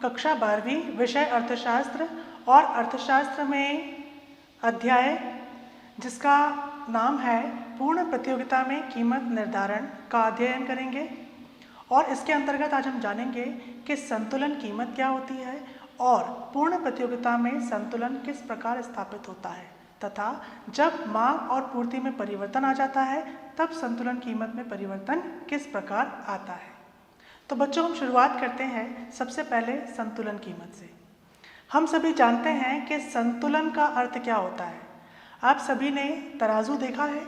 कक्षा 12वीं विषय अर्थशास्त्र और अर्थशास्त्र में अध्याय जिसका नाम है पूर्ण प्रतियोगिता में कीमत निर्धारण का अध्ययन करेंगे। और इसके अंतर्गत आज हम जानेंगे कि संतुलन कीमत क्या होती है और पूर्ण प्रतियोगिता में संतुलन किस प्रकार स्थापित होता है तथा जब मांग और पूर्ति में परिवर्तन आ जाता है तब संतुलन कीमत में परिवर्तन किस प्रकार आता है। तो बच्चों, हम शुरुआत करते हैं सबसे पहले संतुलन कीमत से। हम सभी जानते हैं कि संतुलन का अर्थ क्या होता है। आप सभी ने तराजू देखा है।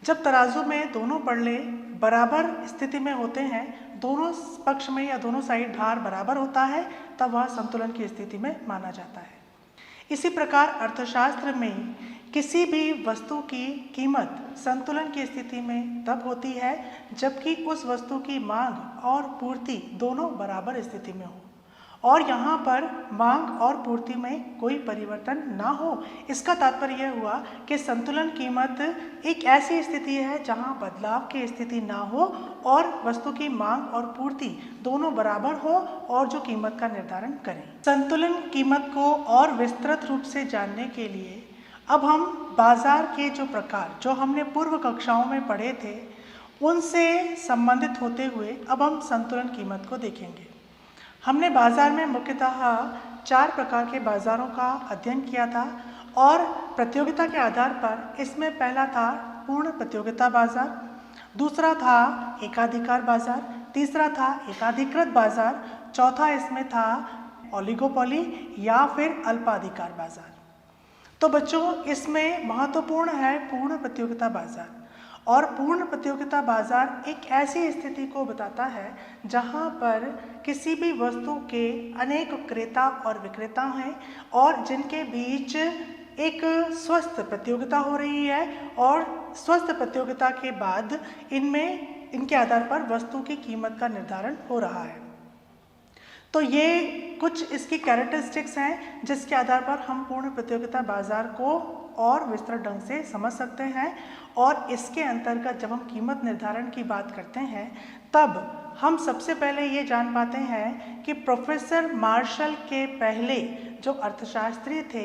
जब तराजू में दोनों पल्ले बराबर स्थिति में होते हैं, दोनों पक्ष में या दोनों साइड भार बराबर होता है, तब वह संतुलन की स्थिति में माना जाता है। इसी प्रकार अर्थशास्त्र में किसी भी वस्तु की कीमत संतुलन की स्थिति में तब होती है जबकि उस वस्तु की मांग और पूर्ति दोनों बराबर स्थिति में हो और यहाँ पर मांग और पूर्ति में कोई परिवर्तन ना हो। इसका तात्पर्य यह हुआ कि संतुलन कीमत एक ऐसी स्थिति है जहाँ बदलाव की स्थिति ना हो और वस्तु की मांग और पूर्ति दोनों बराबर हो और जो कीमत का निर्धारण करें। संतुलन कीमत को और विस्तृत रूप से जानने के लिए अब हम बाजार के जो प्रकार जो हमने पूर्व कक्षाओं में पढ़े थे उनसे संबंधित होते हुए अब हम संतुलन कीमत को देखेंगे। हमने बाजार में मुख्यतः 4 प्रकार के बाजारों का अध्ययन किया था और प्रतियोगिता के आधार पर इसमें पहला था पूर्ण प्रतियोगिता बाजार, दूसरा था एकाधिकार बाजार, तीसरा था एकाधिकृत बाजार, चौथा इसमें था ओलिगोपोली या फिर अल्पाधिकार बाजार। तो बच्चों, इसमें महत्वपूर्ण है पूर्ण प्रतियोगिता बाजार। और पूर्ण प्रतियोगिता बाजार एक ऐसी स्थिति को बताता है जहां पर किसी भी वस्तु के अनेक क्रेता और विक्रेता हैं और जिनके बीच एक स्वस्थ प्रतियोगिता हो रही है और स्वस्थ प्रतियोगिता के बाद इनके आधार पर वस्तु की कीमत का निर्धारण हो रहा है। तो ये कुछ इसकी कैरेक्टरिस्टिक्स हैं जिसके आधार पर हम पूर्ण प्रतियोगिता बाजार को और विस्तृत ढंग से समझ सकते हैं। और इसके अंतर्गत जब हम कीमत निर्धारण की बात करते हैं तब हम सबसे पहले ये जान पाते हैं कि प्रोफेसर मार्शल के पहले जो अर्थशास्त्री थे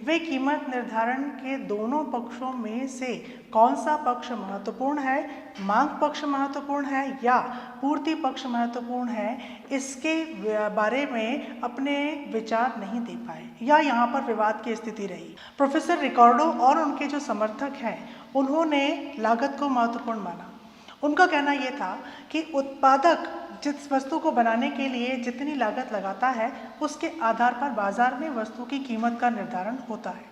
वे कीमत निर्धारण के दोनों पक्षों में से कौन सा पक्ष महत्वपूर्ण है, मांग पक्ष महत्वपूर्ण है या पूर्ति पक्ष महत्वपूर्ण है, इसके बारे में अपने विचार नहीं दे पाए या यहाँ पर विवाद की स्थिति रही। प्रोफेसर रिकार्डो और उनके जो समर्थक हैं उन्होंने लागत को महत्वपूर्ण माना। उनका कहना यह था कि उत्पादक जिस वस्तु को बनाने के लिए जितनी लागत लगाता है उसके आधार पर बाजार में वस्तु की कीमत का निर्धारण होता है।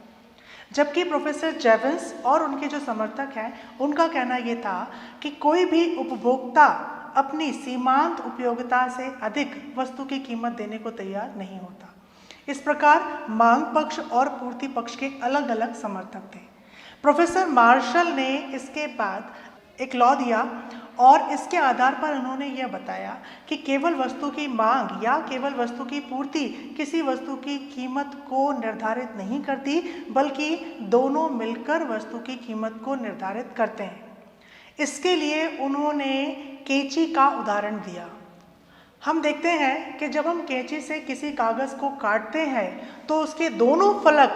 जबकि प्रोफेसर जेवंस और उनके जो समर्थक हैं उनका कहना यह था कि कोई भी उपभोक्ता अपनी सीमांत उपयोगिता से अधिक वस्तु की कीमत देने को तैयार नहीं होता। इस प्रकार मांग पक्ष और पूर्ति पक्ष के अलग अलग समर्थक थे। प्रोफेसर मार्शल ने इसके बाद एक लॉ दिया और इसके आधार पर उन्होंने यह बताया कि केवल वस्तु की मांग या केवल वस्तु की पूर्ति किसी वस्तु की कीमत को निर्धारित नहीं करती बल्कि दोनों मिलकर वस्तु की कीमत को निर्धारित करते हैं। इसके लिए उन्होंने कैंची का उदाहरण दिया। हम देखते हैं कि जब हम कैंची से किसी कागज़ को काटते हैं तो उसके दोनों फलक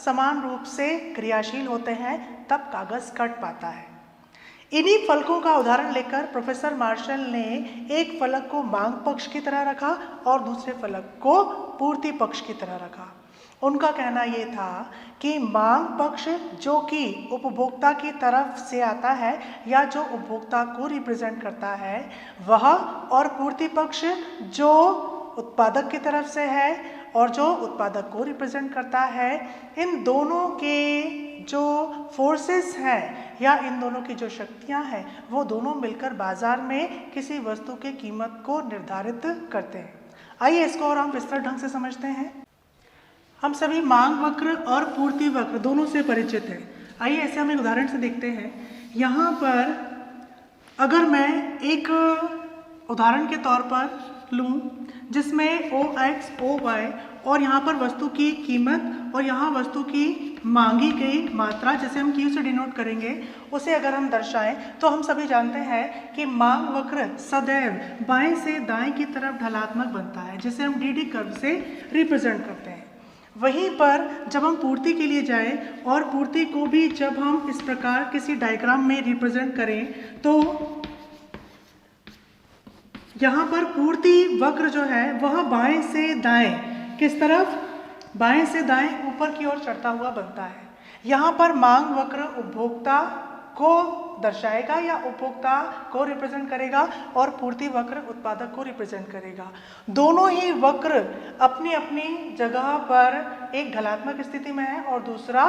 समान रूप से क्रियाशील होते हैं, तब कागज़ कट पाता है। इन्हीं फलकों का उदाहरण लेकर प्रोफेसर मार्शल ने एक फलक को मांग पक्ष की तरह रखा और दूसरे फलक को पूर्ति पक्ष की तरह रखा। उनका कहना यह था कि मांग पक्ष जो कि उपभोक्ता की तरफ से आता है या जो उपभोक्ता को रिप्रेजेंट करता है वह, और पूर्ति पक्ष जो उत्पादक की तरफ से है और जो उत्पादक को रिप्रेजेंट करता है, इन दोनों के जो फोर्सेस हैं या इन दोनों की जो शक्तियां हैं वो दोनों मिलकर बाजार में किसी वस्तु की कीमत को निर्धारित करते हैं। आइए इसको और हम विस्तृत ढंग से समझते हैं। हम सभी मांग वक्र और पूर्ति वक्र दोनों से परिचित हैं। आइए ऐसे हम एक उदाहरण से देखते हैं। यहाँ पर अगर मैं एक उदाहरण के तौर पर लूँ जिसमें OX, OY और यहाँ पर वस्तु की कीमत और यहाँ वस्तु की मांगी गई मात्रा, जिसे हम Q से डिनोट करेंगे, उसे अगर हम दर्शाएं तो हम सभी जानते हैं कि मांग वक्र सदैव बाएं से दाएं की तरफ ढलात्मक बनता है, जिसे हम DD कर्व से रिप्रेजेंट करते हैं। वहीं पर जब हम पूर्ति के लिए जाएं और पूर्ति को भी जब हम इस प्रकार किसी डायग्राम में रिप्रेजेंट करें तो यहाँ पर पूर्ति वक्र जो है वह बाएं से दाएं, किस तरफ, बाएं से दाएं ऊपर की ओर चढ़ता हुआ बनता है। यहाँ पर मांग वक्र उपभोक्ता को दर्शाएगा या उपभोक्ता को रिप्रेजेंट करेगा और पूर्ति वक्र उत्पादक को रिप्रेजेंट करेगा। दोनों ही वक्र अपनी अपनी जगह पर एक ढलात्मक स्थिति में है और दूसरा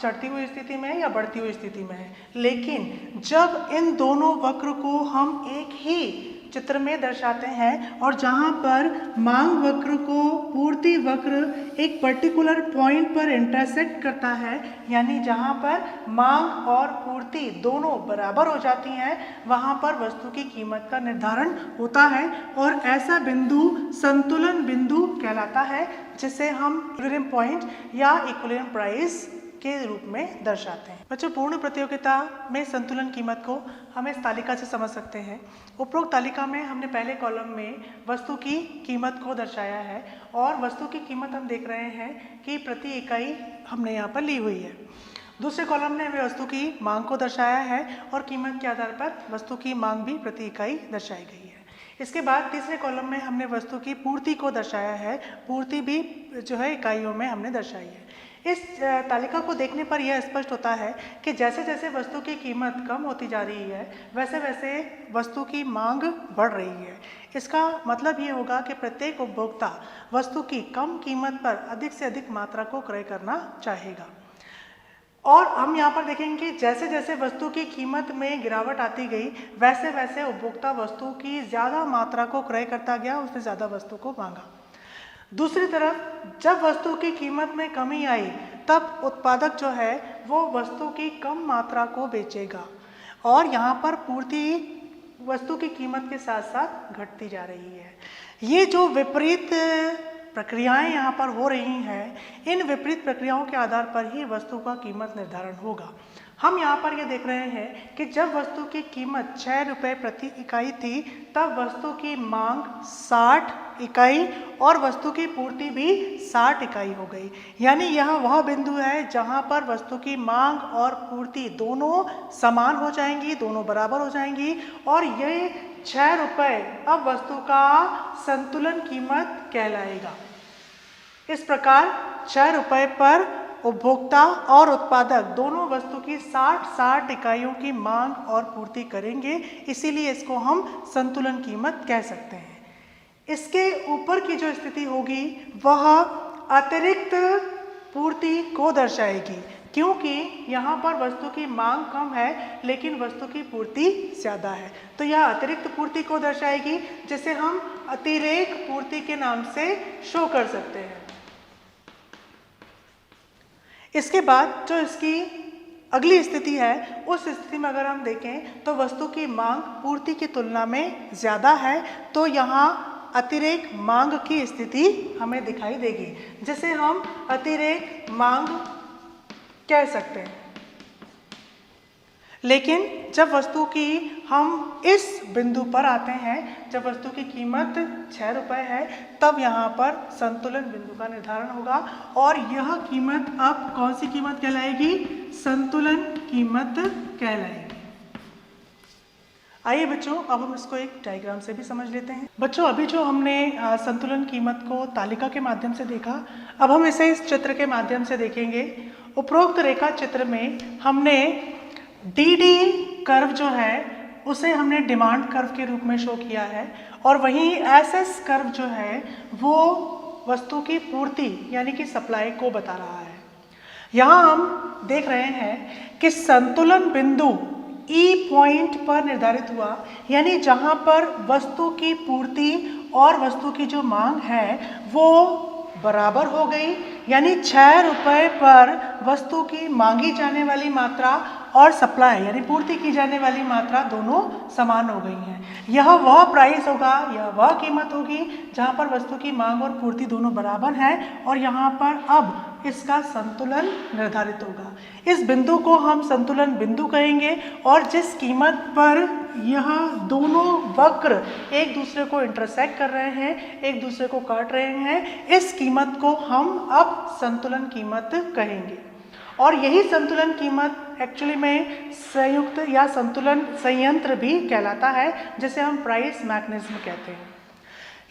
चढ़ती हुई स्थिति में या बढ़ती हुई स्थिति में है। लेकिन जब इन दोनों वक्र को हम एक ही चित्र में दर्शाते हैं और जहां पर मांग वक्र को पूर्ति वक्र एक पर्टिकुलर पॉइंट पर इंटरसेक्ट करता है, यानी जहां पर मांग और पूर्ति दोनों बराबर हो जाती हैं, वहां पर वस्तु की कीमत का निर्धारण होता है और ऐसा बिंदु संतुलन बिंदु कहलाता है, जिसे हम इक्विलिब्रियम पॉइंट या इक्विलिब्रियम प्राइस के रूप में दर्शाते हैं। बच्चों, पूर्ण प्रतियोगिता में संतुलन कीमत को हम इस तालिका से समझ सकते हैं। उपरोक्त तालिका में हमने पहले कॉलम में वस्तु की कीमत को दर्शाया है और वस्तु की कीमत हम देख रहे हैं कि प्रति इकाई हमने यहाँ पर ली हुई है। दूसरे कॉलम में हमें वस्तु की मांग को दर्शाया है और कीमत के आधार पर वस्तु की मांग भी प्रति इकाई दर्शाई गई है। इसके बाद तीसरे कॉलम में हमने वस्तु की पूर्ति को दर्शाया है, पूर्ति भी जो है इकाइयों में हमने दर्शाई है। इस तालिका को देखने पर यह स्पष्ट होता है कि जैसे जैसे वस्तु की कीमत कम होती जा रही है वैसे वैसे वस्तु की मांग बढ़ रही है। इसका मतलब ये होगा कि प्रत्येक उपभोक्ता वस्तु की कम कीमत पर अधिक से अधिक मात्रा को क्रय करना चाहेगा। और हम यहाँ पर देखेंगे कि जैसे जैसे वस्तु की कीमत में गिरावट आती गई वैसे वैसे उपभोक्ता वस्तु की ज़्यादा मात्रा को क्रय करता गया, उसने ज़्यादा वस्तु को मांगा। दूसरी तरफ जब वस्तु की कीमत में कमी आई तब उत्पादक जो है वो वस्तु की कम मात्रा को बेचेगा और यहाँ पर पूर्ति वस्तु की कीमत के साथ साथ घटती जा रही है। ये जो विपरीत प्रक्रियाएं यहाँ पर हो रही हैं, इन विपरीत प्रक्रियाओं के आधार पर ही वस्तु का कीमत निर्धारण होगा। हम यहाँ पर ये देख रहे हैं कि जब वस्तु की कीमत 6 रुपये प्रति इकाई थी तब वस्तु की मांग 60 इकाई और वस्तु की पूर्ति भी 60 इकाई हो गई। यानी यह वह बिंदु है जहाँ पर वस्तु की मांग और पूर्ति दोनों समान हो जाएंगी, दोनों बराबर हो जाएंगी और ये 6 रुपये अब वस्तु का संतुलन कीमत कहलाएगा। इस प्रकार 6 रुपये पर उपभोक्ता और उत्पादक दोनों वस्तु की 60 इकाइयों की मांग और पूर्ति करेंगे, इसीलिए इसको हम संतुलन कीमत कह सकते हैं। इसके ऊपर की जो स्थिति होगी वह अतिरिक्त पूर्ति को दर्शाएगी, क्योंकि यहाँ पर वस्तु की मांग कम है लेकिन वस्तु की पूर्ति ज़्यादा है, तो यह अतिरिक्त पूर्ति को दर्शाएगी, जिसे हम अतिरेक पूर्ति के नाम से शो कर सकते हैं। इसके बाद जो इसकी अगली स्थिति है, उस स्थिति में अगर हम देखें तो वस्तु की मांग पूर्ति की तुलना में ज़्यादा है, तो यहाँ अतिरेक मांग की स्थिति हमें दिखाई देगी, जिसे हम अतिरेक मांग कह सकते हैं। लेकिन जब वस्तु की हम इस बिंदु पर आते हैं, जब वस्तु की कीमत 6 रुपये है, तब यहाँ पर संतुलन बिंदु का निर्धारण होगा और यह कीमत अब कौन सी कीमत कहलाएगी? संतुलन कीमत कहलाएगी। आइए बच्चों, अब हम इसको एक डायग्राम से भी समझ लेते हैं। बच्चों, अभी जो हमने संतुलन कीमत को तालिका के माध्यम से देखा, अब हम इसे इस चित्र के माध्यम से देखेंगे। उपरोक्त रेखा चित्र में हमने DD कर्व जो है उसे हमने डिमांड कर्व के रूप में शो किया है और वहीं SS कर्व जो है वो वस्तु की पूर्ति यानी कि सप्लाई को बता रहा है। यहाँ हम देख रहे हैं कि संतुलन बिंदु E पॉइंट पर निर्धारित हुआ, यानी जहाँ पर वस्तु की पूर्ति और वस्तु की जो मांग है वो बराबर हो गई, यानी 6 रुपये पर वस्तु की मांगी जाने वाली मात्रा और सप्लाई यानी पूर्ति की जाने वाली मात्रा दोनों समान हो गई हैं। यह वह प्राइस होगा, यह वह कीमत होगी जहां पर वस्तु की मांग और पूर्ति दोनों बराबर हैं और यहाँ पर अब इसका संतुलन निर्धारित होगा। इस बिंदु को हम संतुलन बिंदु कहेंगे और जिस कीमत पर यह दोनों वक्र एक दूसरे को इंटरसेक्ट कर रहे हैं, एक दूसरे को काट रहे हैं, इस कीमत को हम अब संतुलन कीमत कहेंगे। और यही संतुलन कीमत एक्चुअली में संयुक्त या संतुलन संयंत्र भी कहलाता है, जिसे हम प्राइस मैकेनिज्म कहते हैं।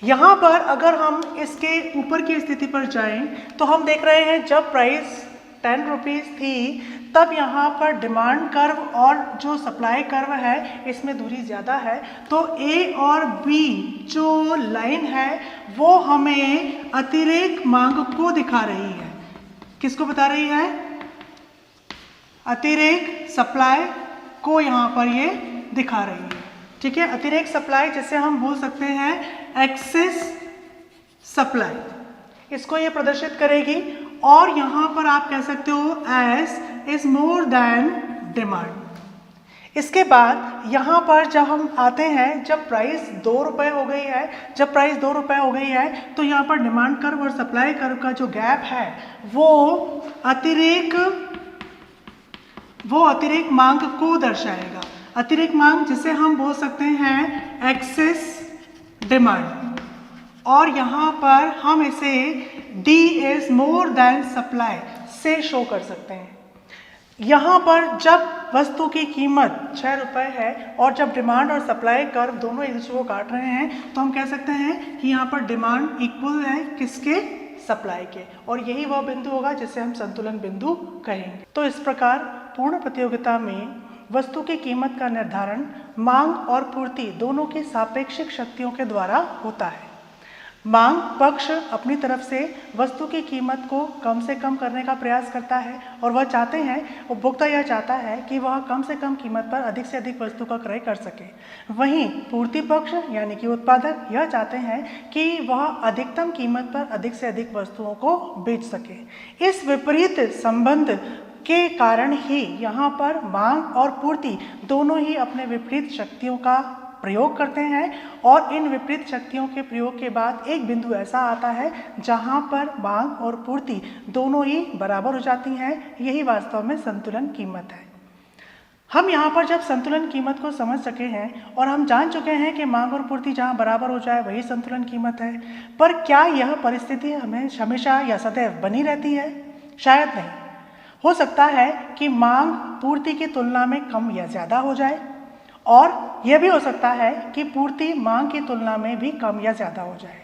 यहाँ पर अगर हम इसके ऊपर की स्थिति पर जाएं तो हम देख रहे हैं जब प्राइस 10 रुपीज़ थी तब यहाँ पर डिमांड कर्व और जो सप्लाई कर्व है इसमें दूरी ज़्यादा है, तो ए और बी जो लाइन है वो हमें अतिरेक मांग को दिखा रही है। किसको बता रही है? अतिरेक सप्लाई को यहाँ पर ये दिखा रही है। ठीक है, अतिरेक सप्लाई जिसे हम बोल सकते हैं एक्सेस सप्लाई, इसको ये प्रदर्शित करेगी। और यहाँ पर आप कह सकते हो S is more than demand. इसके बाद यहाँ पर जब हम आते हैं, जब प्राइस 2 रुपये हो गई है, जब प्राइस 2 रुपये हो गई है तो यहाँ पर डिमांड कर्व और सप्लाई कर्व का जो गैप है वो अतिरेक मांग को दर्शाएगा। अतिरिक्त मांग जिसे हम बोल सकते हैं एक्सेस डिमांड, और यहाँ पर हम इसे D is more than supply से शो कर सकते हैं। यहाँ पर जब वस्तु की कीमत 6 रुपये है और जब डिमांड और सप्लाई कर्व दोनों एक दूसरे को काट रहे हैं तो हम कह सकते हैं कि यहाँ पर डिमांड इक्वल है किसके? सप्लाई के, और यही वह बिंदु होगा जिसे हम संतुलन बिंदु कहेंगे। तो इस प्रकार पूर्ण प्रतियोगिता में वस्तु की कीमत का निर्धारण मांग और पूर्ति दोनों की सापेक्षिक शक्तियों के द्वारा होता है। मांग पक्ष अपनी तरफ से वस्तु की कीमत को कम से कम करने का प्रयास करता है और वह चाहते हैं, उपभोक्ता यह चाहता है कि वह कम से कम कीमत पर अधिक से अधिक वस्तु का क्रय कर सके। वहीं पूर्ति पक्ष यानी कि उत्पादक यह चाहते हैं कि वह अधिकतम कीमत पर अधिक से अधिक वस्तुओं को बेच सके। इस विपरीत संबंध के कारण ही यहाँ पर मांग और पूर्ति दोनों ही अपने विपरीत शक्तियों का प्रयोग करते हैं और इन विपरीत शक्तियों के प्रयोग के बाद एक बिंदु ऐसा आता है जहाँ पर मांग और पूर्ति दोनों ही बराबर हो जाती हैं। यही वास्तव में संतुलन कीमत है। हम यहाँ पर जब संतुलन कीमत को समझ सके हैं और हम जान चुके हैं कि मांग और पूर्ति जहाँ बराबर हो जाए वही संतुलन कीमत है, पर क्या यह परिस्थिति हमें हमेशा या सदैव बनी रहती है? शायद नहीं। हो सकता है कि मांग पूर्ति की तुलना में कम या ज़्यादा हो जाए, और यह भी हो सकता है कि पूर्ति मांग की तुलना में भी कम या ज़्यादा हो जाए।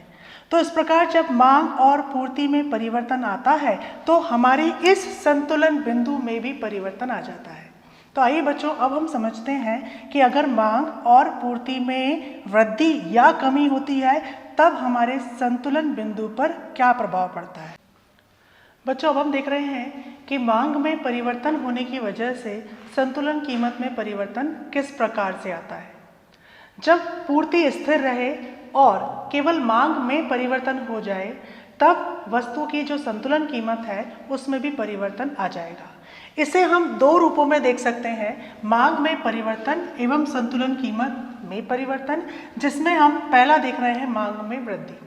तो इस प्रकार जब मांग और पूर्ति में परिवर्तन आता है तो हमारी इस संतुलन बिंदु में भी परिवर्तन आ जाता है। तो आइए बच्चों, अब हम समझते हैं कि अगर मांग और पूर्ति में वृद्धि या कमी होती है तब हमारे संतुलन बिंदु पर क्या प्रभाव पड़ता है। बच्चों, अब हम देख रहे हैं कि मांग में परिवर्तन होने की वजह से संतुलन कीमत में परिवर्तन किस प्रकार से आता है। जब पूर्ति स्थिर रहे और केवल मांग में परिवर्तन हो जाए तब वस्तु की जो संतुलन कीमत है उसमें भी परिवर्तन आ जाएगा। इसे हम दो रूपों में देख सकते हैं, मांग में परिवर्तन एवं संतुलन कीमत में परिवर्तन, जिसमें हम पहला देख रहे हैं मांग में वृद्धि।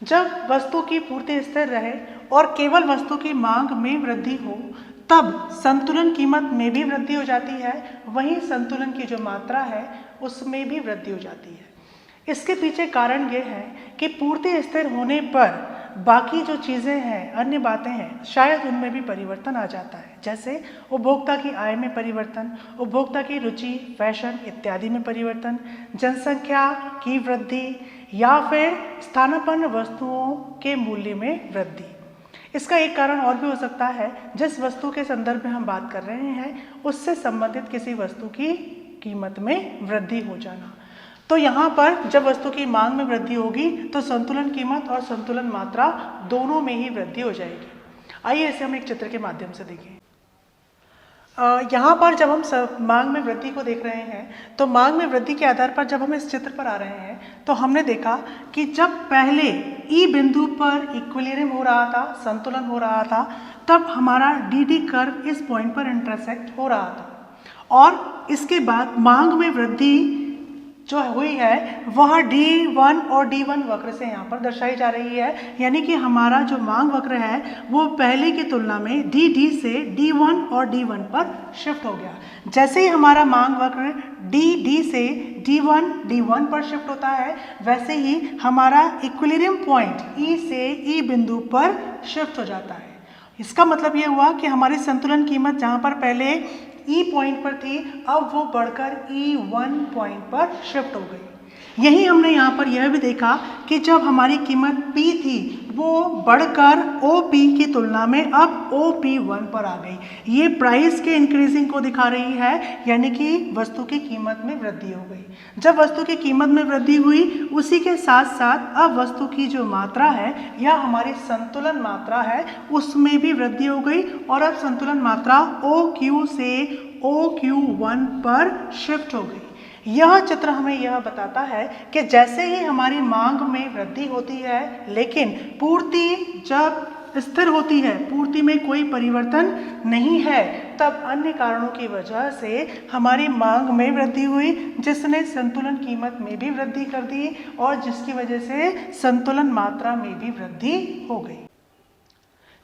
जब वस्तु की पूर्ति स्थिर रहे और केवल वस्तु की मांग में वृद्धि हो तब संतुलन कीमत में भी वृद्धि हो जाती है, वहीं संतुलन की जो मात्रा है उसमें भी वृद्धि हो जाती है। इसके पीछे कारण ये है कि पूर्ति स्थिर होने पर बाकी जो चीज़ें हैं, अन्य बातें हैं, शायद उनमें भी परिवर्तन आ जाता है। जैसे उपभोक्ता की आय में परिवर्तन, उपभोक्ता की रुचि, फैशन इत्यादि में परिवर्तन, जनसंख्या की वृद्धि या फिर स्थानापन्न वस्तुओं के मूल्य में वृद्धि। इसका एक कारण और भी हो सकता है, जिस वस्तु के संदर्भ में हम बात कर रहे हैं उससे संबंधित किसी वस्तु की कीमत में वृद्धि हो जाना। तो यहाँ पर जब वस्तु की मांग में वृद्धि होगी तो संतुलन कीमत और संतुलन मात्रा दोनों में ही वृद्धि हो जाएगी। आइए इसे हम एक चित्र के माध्यम से देखें। यहाँ पर जब हम मांग में वृद्धि को देख रहे हैं तो मांग में वृद्धि के आधार पर जब हम इस चित्र पर आ रहे हैं तो हमने देखा कि जब पहले ई बिंदु पर इक्विलिब्रियम हो रहा था, संतुलन हो रहा था, तब हमारा डी कर्व इस पॉइंट पर इंटरसेक्ट हो रहा था और इसके बाद मांग में वृद्धि जो हुई है वह D1 और D1 वक्र से यहाँ पर दर्शाई जा रही है। यानी कि हमारा जो मांग वक्र है वो पहले की तुलना में DD से D1 और D1 पर शिफ्ट हो गया। जैसे ही हमारा मांग वक्र DD से D1 पर शिफ्ट होता है, वैसे ही हमारा इक्विलिब्रियम पॉइंट E से E बिंदु पर शिफ्ट हो जाता है। इसका मतलब ये हुआ कि हमारी संतुलन कीमत जहाँ पर पहले E पॉइंट पर थी, अब वो बढ़कर E1 पॉइंट पर शिफ्ट हो गई। यही हमने यहाँ पर यह भी देखा कि जब हमारी कीमत P थी वो बढ़कर OP की तुलना में अब OP1 पर आ गई। ये प्राइस के इंक्रीजिंग को दिखा रही है, यानी कि वस्तु की कीमत में वृद्धि हो गई। जब वस्तु की कीमत में वृद्धि हुई, उसी के साथ साथ अब वस्तु की जो मात्रा है या हमारी संतुलन मात्रा है उसमें भी वृद्धि हो गई और अब संतुलन मात्रा OQ से OQ1 पर शिफ्ट हो गई। यह चित्र हमें यह बताता है कि जैसे ही हमारी मांग में वृद्धि होती है, लेकिन पूर्ति जब स्थिर होती है, पूर्ति में कोई परिवर्तन नहीं है, तब अन्य कारणों की वजह से हमारी मांग में वृद्धि हुई, जिसने संतुलन कीमत में भी वृद्धि कर दी और जिसकी वजह से संतुलन मात्रा में भी वृद्धि हो गई।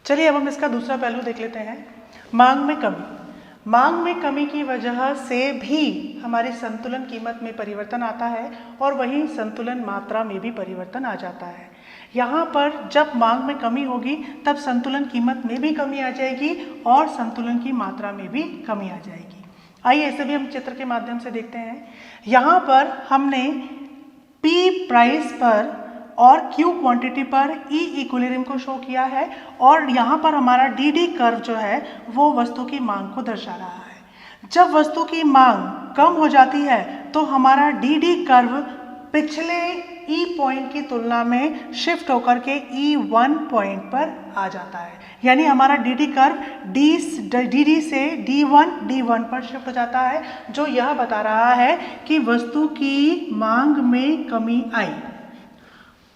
चलिए अब हम इसका दूसरा पहलू देख लेते हैं, मांग में कमी। मांग में कमी की वजह से भी हमारी संतुलन कीमत में परिवर्तन आता है और वहीं संतुलन मात्रा में भी परिवर्तन आ जाता है। यहाँ पर जब मांग में कमी होगी तब संतुलन कीमत में भी कमी आ जाएगी और संतुलन की मात्रा में भी कमी आ जाएगी। आइए इसे भी हम चित्र के माध्यम से देखते हैं। यहाँ पर हमने P प्राइस पर और Q क्वांटिटी पर E इक्विलिब्रियम को शो किया है और यहाँ पर हमारा DD कर्व जो है वो वस्तु की मांग को दर्शा रहा है। जब वस्तु की मांग कम हो जाती है तो हमारा DD कर्व पिछले E पॉइंट की तुलना में शिफ्ट होकर के E1 पॉइंट पर आ जाता है। यानी हमारा DD कर्व DD से D1 पर शिफ्ट हो जाता है, जो यह बता रहा है कि वस्तु की मांग में कमी आई।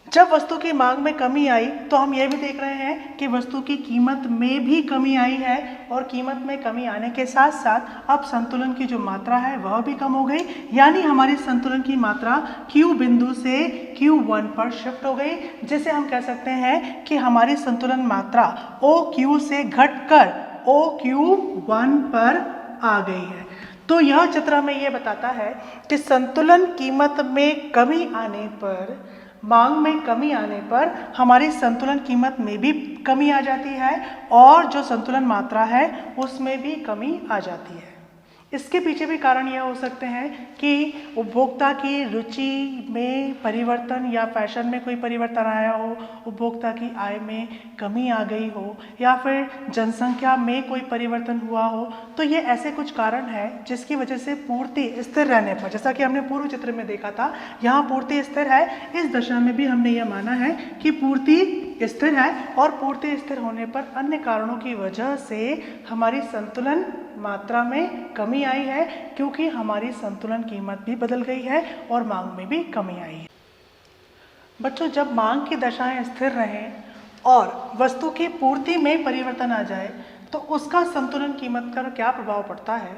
जब वस्तु की मांग में कमी आई तो हम यह भी देख रहे हैं कि वस्तु की कीमत में भी कमी आई है और कीमत में कमी आने के साथ साथ अब संतुलन की जो मात्रा है वह भी कम हो गई। यानी हमारी संतुलन की मात्रा Q बिंदु से Q1 पर शिफ्ट हो गई, जिसे हम कह सकते हैं कि हमारी संतुलन मात्रा OQ से घटकर OQ1 पर आ गई है। तो यह चित्र हमें यह बताता है कि संतुलन कीमत में कमी आने पर, मांग में कमी आने पर हमारी संतुलन कीमत में भी कमी आ जाती है और जो संतुलन मात्रा है उसमें भी कमी आ जाती है। इसके पीछे भी कारण यह हो सकते हैं कि उपभोक्ता की रुचि में परिवर्तन या फैशन में कोई परिवर्तन आया हो, उपभोक्ता की आय में कमी आ गई हो या फिर जनसंख्या में कोई परिवर्तन हुआ हो। तो ये ऐसे कुछ कारण हैं जिसकी वजह से पूर्ति स्थिर रहने पर, जैसा कि हमने पूर्व चित्र में देखा था, यहाँ पूर्ति स्थिर है, इस दशा में भी हमने ये माना है कि पूर्ति स्थिर है और पूर्ति स्थिर होने पर अन्य कारणों की वजह से हमारी संतुलन मात्रा में कमी आई है, क्योंकि हमारी संतुलन कीमत भी बदल गई है और मांग में भी कमी आई है। बच्चों, जब मांग की दशाएं स्थिर रहें और वस्तु की पूर्ति में परिवर्तन आ जाए तो उसका संतुलन कीमत पर क्या प्रभाव पड़ता है,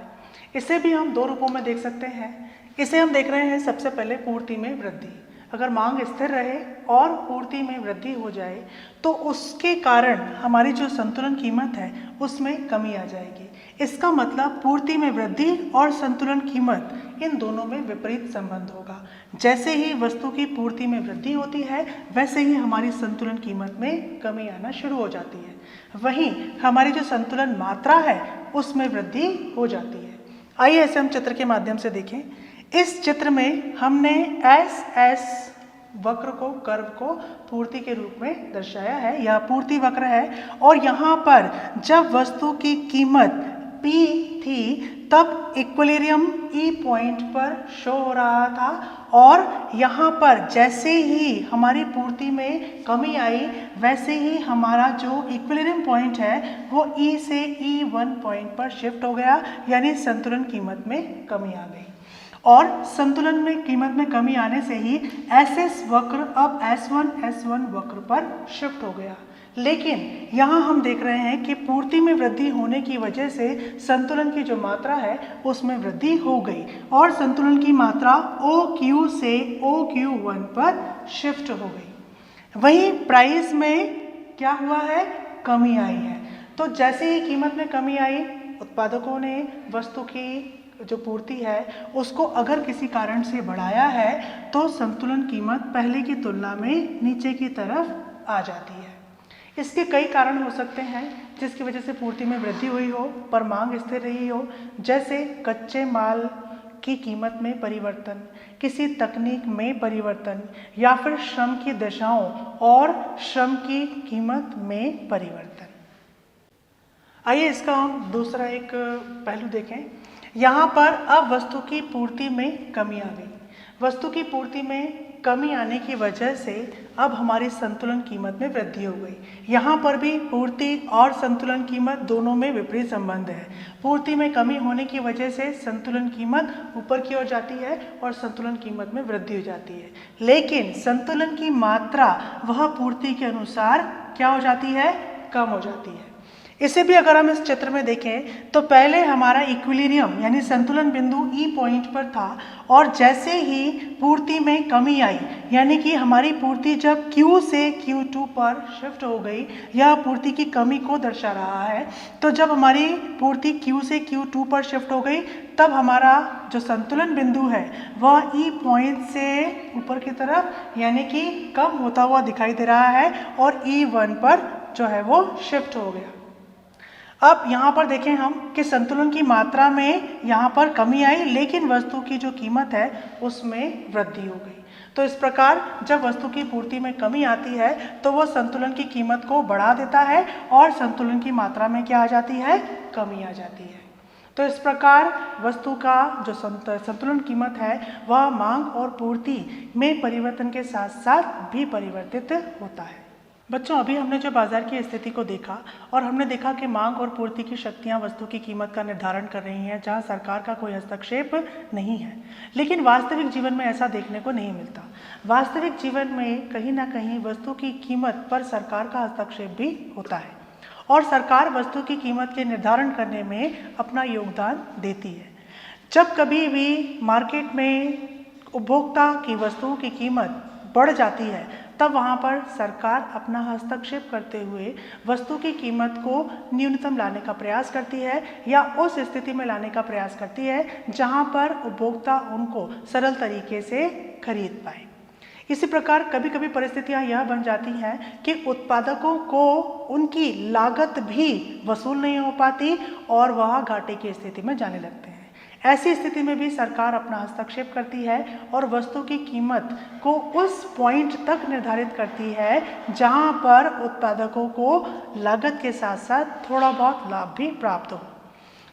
इसे भी हम दो रूपों में देख सकते हैं। इसे हम देख रहे हैं सबसे पहले पूर्ति में वृद्धि। अगर मांग स्थिर रहे और पूर्ति में वृद्धि हो जाए तो उसके कारण हमारी जो संतुलन कीमत है उसमें कमी आ जाएगी। इसका मतलब पूर्ति में वृद्धि और संतुलन कीमत इन दोनों में विपरीत संबंध होगा। जैसे ही वस्तु की पूर्ति में वृद्धि होती है वैसे ही हमारी संतुलन कीमत में कमी आना शुरू हो जाती है। वहीं हमारी जो संतुलन मात्रा है उसमें वृद्धि हो जाती है। आइए ऐसे हम चित्र के माध्यम से देखें। इस चित्र में हमने SS वक्र को, कर्व को पूर्ति के रूप में दर्शाया है। यह पूर्ति वक्र है और यहाँ पर जब वस्तु की कीमत P थी तब इक्विलिब्रियम E पॉइंट पर शो हो रहा था और यहाँ पर जैसे ही हमारी पूर्ति में कमी आई वैसे ही हमारा जो इक्विलिब्रियम पॉइंट है वो E से E1 पॉइंट पर शिफ्ट हो गया, यानी संतुलन कीमत में कमी आ गई। और संतुलन में कीमत में कमी आने से ही SS वक्र अब S1 वक्र पर शिफ्ट हो गया। लेकिन यहाँ हम देख रहे हैं कि पूर्ति में वृद्धि होने की वजह से संतुलन की जो मात्रा है उसमें वृद्धि हो गई और संतुलन की मात्रा OQ से OQ1 पर शिफ्ट हो गई। वहीं प्राइस में क्या हुआ है, कमी आई है। तो जैसे ही कीमत में कमी आई, उत्पादकों ने वस्तु की जो पूर्ति है उसको अगर किसी कारण से बढ़ाया है तो संतुलन कीमत पहले की तुलना में नीचे की तरफ आ जाती है। इसके कई कारण हो सकते हैं जिसकी वजह से पूर्ति में वृद्धि हुई हो पर मांग स्थिर रही हो, जैसे कच्चे माल की कीमत में परिवर्तन, किसी तकनीक में परिवर्तन या फिर श्रम की दशाओं और श्रम की कीमत में परिवर्तन। आइए इसका हम दूसरा एक पहलू देखें। यहाँ पर अब वस्तु की पूर्ति में कमी आ गई। वस्तु की पूर्ति में कमी आने की वजह से अब हमारी संतुलन कीमत में वृद्धि हो गई। यहाँ पर भी पूर्ति और संतुलन कीमत दोनों में विपरीत संबंध है। पूर्ति में कमी होने की वजह से संतुलन कीमत ऊपर की ओर जाती है और संतुलन कीमत में वृद्धि हो जाती है, लेकिन संतुलन की मात्रा वह पूर्ति के अनुसार क्या हो जाती है, कम हो जाती है। इसे भी अगर हम इस चित्र में देखें तो पहले हमारा इक्विलिब्रियम यानी संतुलन बिंदु ई पॉइंट पर था और जैसे ही पूर्ति में कमी आई यानी कि हमारी पूर्ति जब Q से Q2 पर शिफ्ट हो गई, यह पूर्ति की कमी को दर्शा रहा है। तो जब हमारी पूर्ति Q से Q2 पर शिफ्ट हो गई तब हमारा जो संतुलन बिंदु है वह ई पॉइंट से ऊपर की तरफ यानी कि कम होता हुआ दिखाई दे रहा है और E1 पर जो है वो शिफ्ट हो गया। अब यहाँ पर देखें हम कि संतुलन की मात्रा में यहाँ पर कमी आई, लेकिन वस्तु की जो कीमत है उसमें वृद्धि हो गई। तो इस प्रकार जब वस्तु की पूर्ति में कमी आती है तो वो संतुलन की कीमत को बढ़ा देता है और संतुलन की मात्रा में क्या आ जाती है, कमी आ जाती है। तो इस प्रकार वस्तु का जो संतुलन कीमत है वह मांग और पूर्ति में परिवर्तन के साथ साथ भी परिवर्तित होता है। बच्चों, अभी हमने जो बाजार की स्थिति को देखा और हमने देखा कि मांग और पूर्ति की शक्तियां वस्तु की कीमत का निर्धारण कर रही हैं, जहां सरकार का कोई हस्तक्षेप नहीं है। लेकिन वास्तविक जीवन में ऐसा देखने को नहीं मिलता। वास्तविक जीवन में कहीं ना कहीं वस्तु की कीमत पर सरकार का हस्तक्षेप भी होता है और सरकार वस्तु की कीमत के निर्धारण करने में अपना योगदान देती है। जब कभी भी मार्केट में उपभोक्ता की वस्तुओं की कीमत बढ़ जाती है तब वहाँ पर सरकार अपना हस्तक्षेप करते हुए वस्तु की कीमत को न्यूनतम लाने का प्रयास करती है या उस स्थिति में लाने का प्रयास करती है जहाँ पर उपभोक्ता उनको सरल तरीके से खरीद पाए। इसी प्रकार कभी कभी परिस्थितियाँ यह बन जाती हैं कि उत्पादकों को उनकी लागत भी वसूल नहीं हो पाती और वह घाटे की स्थिति में जाने लगते हैं। ऐसी स्थिति में भी सरकार अपना हस्तक्षेप करती है और वस्तु की कीमत को उस पॉइंट तक निर्धारित करती है जहां पर उत्पादकों को लागत के साथ साथ थोड़ा बहुत लाभ भी प्राप्त हो।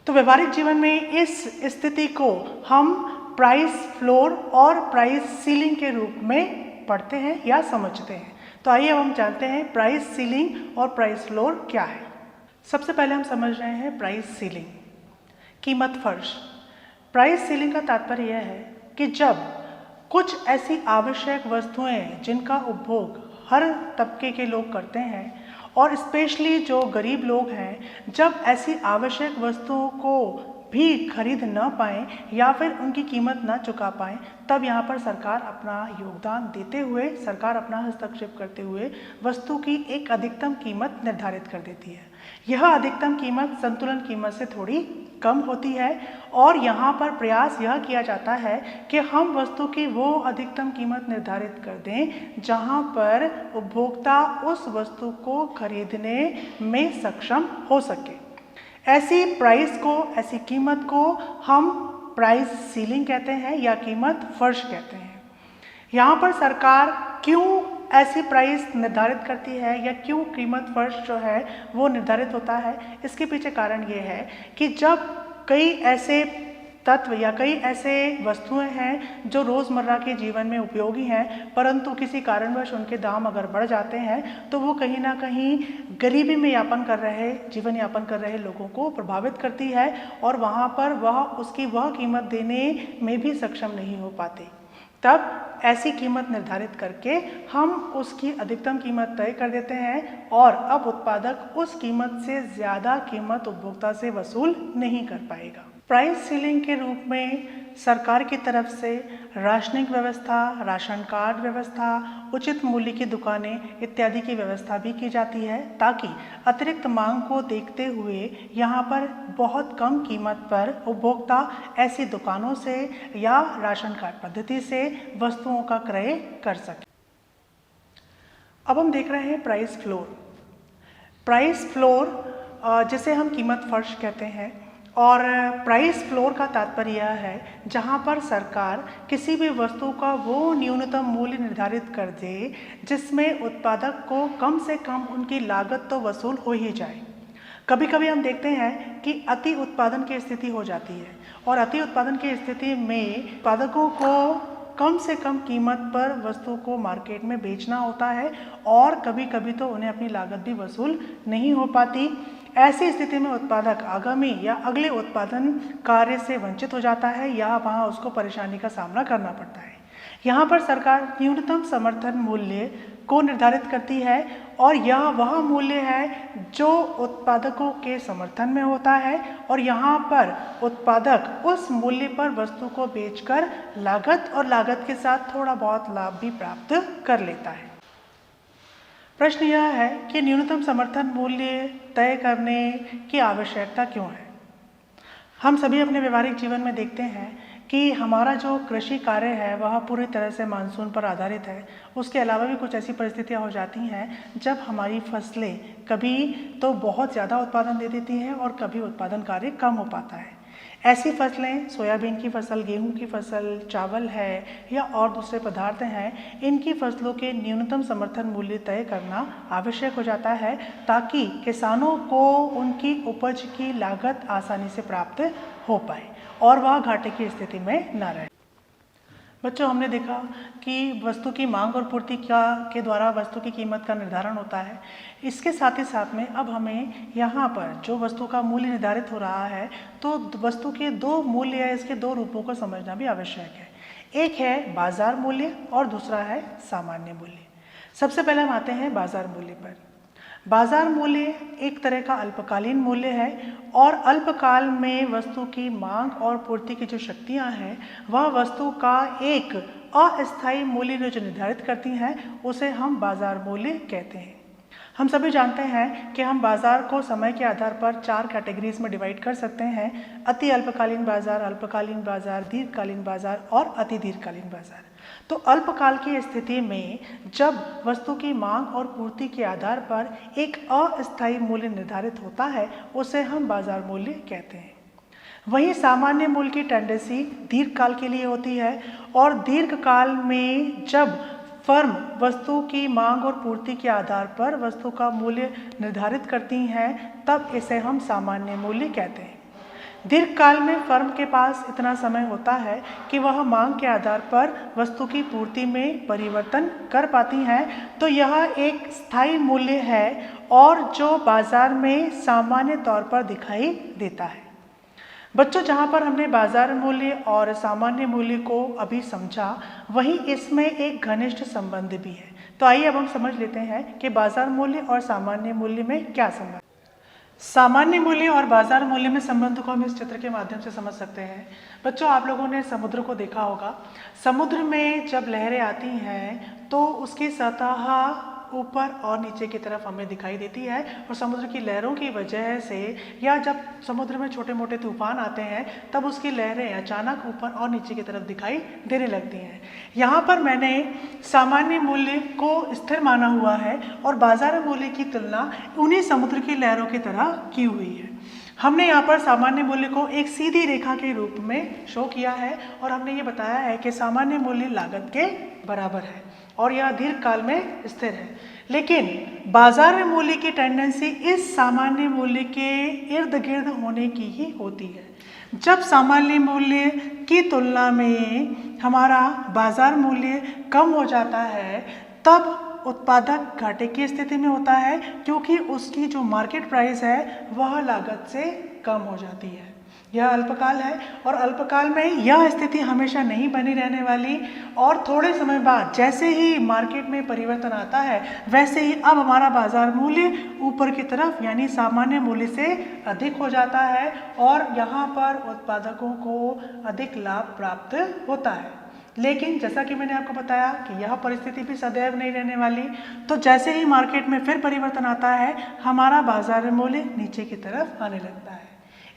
तो व्यवहारिक जीवन में इस स्थिति को हम प्राइस फ्लोर और प्राइस सीलिंग के रूप में पढ़ते हैं या समझते हैं। तो आइए हम जानते हैं प्राइस सीलिंग और प्राइस फ्लोर क्या है। सबसे पहले हम समझ रहे हैं प्राइस सीलिंग, कीमत फर्श। प्राइस सीलिंग का तात्पर्य यह है कि जब कुछ ऐसी आवश्यक वस्तुएं जिनका उपभोग हर तबके के लोग करते हैं और स्पेशली जो गरीब लोग हैं, जब ऐसी आवश्यक वस्तुओं को भी खरीद न पाएं या फिर उनकी कीमत न चुका पाएं, तब यहाँ पर सरकार अपना योगदान देते हुए, सरकार अपना हस्तक्षेप करते हुए वस्तु की एक अधिकतम कीमत निर्धारित कर देती है। यह अधिकतम कीमत संतुलन कीमत से थोड़ी कम होती है और यहाँ पर प्रयास यह किया जाता है कि हम वस्तु की वो अधिकतम कीमत निर्धारित कर दें जहाँ पर उपभोक्ता उस वस्तु को खरीदने में सक्षम हो सके। ऐसी प्राइस को, ऐसी कीमत को हम प्राइस सीलिंग कहते हैं या कीमत फर्श कहते हैं। यहाँ पर सरकार क्यों ऐसी प्राइस निर्धारित करती है या क्यों कीमत फर्श जो है वो निर्धारित होता है, इसके पीछे कारण ये है कि जब कई ऐसे तत्व या कई ऐसे वस्तुएं हैं जो रोज़मर्रा के जीवन में उपयोगी हैं, परंतु किसी कारणवश उनके दाम अगर बढ़ जाते हैं तो वो कहीं ना कहीं गरीबी में जीवन यापन कर रहे लोगों को प्रभावित करती है और वहाँ पर उसकी कीमत देने में भी सक्षम नहीं हो पाते। तब ऐसी कीमत निर्धारित करके हम उसकी अधिकतम कीमत तय कर देते हैं और अब उत्पादक उस कीमत से ज़्यादा कीमत उपभोक्ता से वसूल नहीं कर पाएगा। प्राइस सीलिंग के रूप में सरकार की तरफ से राशनिंग व्यवस्था, राशन कार्ड व्यवस्था, उचित मूल्य की दुकानें इत्यादि की व्यवस्था भी की जाती है ताकि अतिरिक्त मांग को देखते हुए यहाँ पर बहुत कम कीमत पर उपभोक्ता ऐसी दुकानों से या राशन कार्ड पद्धति से वस्तुओं का क्रय कर सके। अब हम देख रहे हैं प्राइस फ्लोर। प्राइस फ्लोर जिसे हम कीमत फर्श कहते हैं और प्राइस फ्लोर का तात्पर्य यह है जहां पर सरकार किसी भी वस्तु का वो न्यूनतम मूल्य निर्धारित कर दे जिसमें उत्पादक को कम से कम उनकी लागत तो वसूल हो ही जाए। कभी कभी हम देखते हैं कि अति उत्पादन की स्थिति हो जाती है और अति उत्पादन की स्थिति में उत्पादकों को कम से कम कीमत पर वस्तु को मार्केट में बेचना होता है और कभी कभी तो उन्हें अपनी लागत भी वसूल नहीं हो पाती। ऐसी स्थिति में उत्पादक आगामी या अगले उत्पादन कार्य से वंचित हो जाता है या वहाँ उसको परेशानी का सामना करना पड़ता है। यहाँ पर सरकार न्यूनतम समर्थन मूल्य को निर्धारित करती है और यह वह मूल्य है जो उत्पादकों के समर्थन में होता है और यहाँ पर उत्पादक उस मूल्य पर वस्तु को बेचकर लागत के साथ थोड़ा बहुत लाभ भी प्राप्त कर लेता है। प्रश्न यह है कि न्यूनतम समर्थन मूल्य तय करने की आवश्यकता क्यों है। हम सभी अपने व्यवहारिक जीवन में देखते हैं कि हमारा जो कृषि कार्य है वह पूरी तरह से मानसून पर आधारित है। उसके अलावा भी कुछ ऐसी परिस्थितियां हो जाती हैं जब हमारी फसलें कभी तो बहुत ज़्यादा उत्पादन दे देती हैं और कभी उत्पादन कार्य कम हो पाता है। ऐसी फसलें सोयाबीन की फसल, गेहूं की फसल, चावल है या और दूसरे पदार्थ हैं, इनकी फसलों के न्यूनतम समर्थन मूल्य तय करना आवश्यक हो जाता है ताकि किसानों को उनकी उपज की लागत आसानी से प्राप्त हो पाए और वह घाटे की स्थिति में न रहे। बच्चों, हमने देखा कि वस्तु की मांग और पूर्ति के द्वारा वस्तु की कीमत का निर्धारण होता है। इसके साथ ही साथ में अब हमें यहाँ पर जो वस्तु का मूल्य निर्धारित हो रहा है तो वस्तु के दो मूल्य या इसके दो रूपों को समझना भी आवश्यक है। एक है बाजार मूल्य और दूसरा है सामान्य मूल्य। सबसे पहले हम आते हैं बाजार मूल्य पर। बाजार मूल्य एक तरह का अल्पकालीन मूल्य है और अल्पकाल में वस्तु की मांग और पूर्ति की जो शक्तियां हैं वह वस्तु का एक अस्थायी मूल्य जो निर्धारित करती हैं उसे हम बाजार मूल्य कहते हैं। हम सभी जानते हैं कि हम बाजार को समय के आधार पर 4 कैटेगरीज में डिवाइड कर सकते हैं: अति अल्पकालीन बाजार, दीर्घकालीन बाजार और अति दीर्घकालीन बाजार। तो अल्पकाल की स्थिति में जब वस्तु की मांग और पूर्ति के आधार पर एक अस्थायी मूल्य निर्धारित होता है उसे हम बाजार मूल्य कहते हैं। वहीं सामान्य मूल्य की टेंडेंसी दीर्घकाल के लिए होती है और दीर्घकाल में जब फर्म वस्तु की मांग और पूर्ति के आधार पर वस्तु का मूल्य निर्धारित करती हैं तब इसे हम सामान्य मूल्य कहते हैं। दीर्घकाल में फर्म के पास इतना समय होता है कि वह मांग के आधार पर वस्तु की पूर्ति में परिवर्तन कर पाती हैं, तो यह एक स्थायी मूल्य है और जो बाजार में सामान्य तौर पर दिखाई देता है। बच्चों, जहाँ पर हमने बाजार मूल्य और सामान्य मूल्य को अभी समझा, वहीं इसमें एक घनिष्ठ संबंध भी है। तो आइए अब हम समझ लेते हैं कि बाजार मूल्य और सामान्य मूल्य में क्या संबंध। सामान्य मूल्य और बाजार मूल्य में संबंध को हम इस चित्र के माध्यम से समझ सकते हैं। बच्चों, आप लोगों ने समुद्र को देखा होगा। समुद्र में जब लहरें आती हैं तो उसकी सतह ऊपर और नीचे की तरफ हमें दिखाई देती है और समुद्र की लहरों की वजह से या जब समुद्र में छोटे मोटे तूफान आते हैं तब उसकी लहरें अचानक ऊपर और नीचे की तरफ दिखाई देने लगती हैं। यहाँ पर मैंने सामान्य मूल्य को स्थिर माना हुआ है और बाजार मूल्य की तुलना उन्हीं समुद्र की लहरों की तरह की हुई है। हमने यहाँ पर सामान्य मूल्य को एक सीधी रेखा के रूप में शो किया है और हमने ये बताया है कि सामान्य मूल्य लागत के बराबर है और यह दीर्घकाल में स्थिर है। लेकिन बाजार में मूल्य की टेंडेंसी इस सामान्य मूल्य के इर्द गिर्द होने की ही होती है। जब सामान्य मूल्य की तुलना में हमारा बाजार मूल्य कम हो जाता है तब उत्पादक घाटे की स्थिति में होता है, क्योंकि उसकी जो मार्केट प्राइस है वह लागत से कम हो जाती है। यह अल्पकाल है और अल्पकाल में यह स्थिति हमेशा नहीं बनी रहने वाली, और थोड़े समय बाद जैसे ही मार्केट में परिवर्तन आता है वैसे ही अब हमारा बाजार मूल्य ऊपर की तरफ यानी सामान्य मूल्य से अधिक हो जाता है और यहाँ पर उत्पादकों को अधिक लाभ प्राप्त होता है। लेकिन जैसा कि मैंने आपको बताया कि यह परिस्थिति भी सदैव नहीं रहने वाली, तो जैसे ही मार्केट में फिर परिवर्तन आता है हमारा बाजार मूल्य नीचे की तरफ आने लगता है।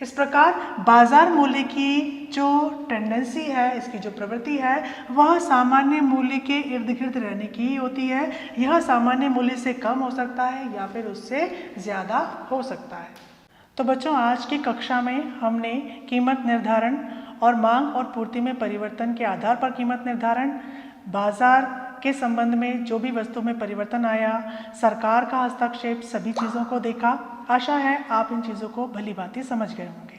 इस प्रकार बाजार मूल्य की जो टेंडेंसी है, इसकी जो प्रवृत्ति है, वह सामान्य मूल्य के इर्द गिर्द रहने की ही होती है। यह सामान्य मूल्य से कम हो सकता है या फिर उससे ज़्यादा हो सकता है। तो बच्चों, आज की कक्षा में हमने कीमत निर्धारण और मांग और पूर्ति में परिवर्तन के आधार पर कीमत निर्धारण, बाजार के संबंध में जो भी वस्तु में परिवर्तन आया, सरकार का हस्तक्षेप, सभी चीज़ों को देखा। आशा है आप इन चीज़ों को भली भांति समझ गए होंगे।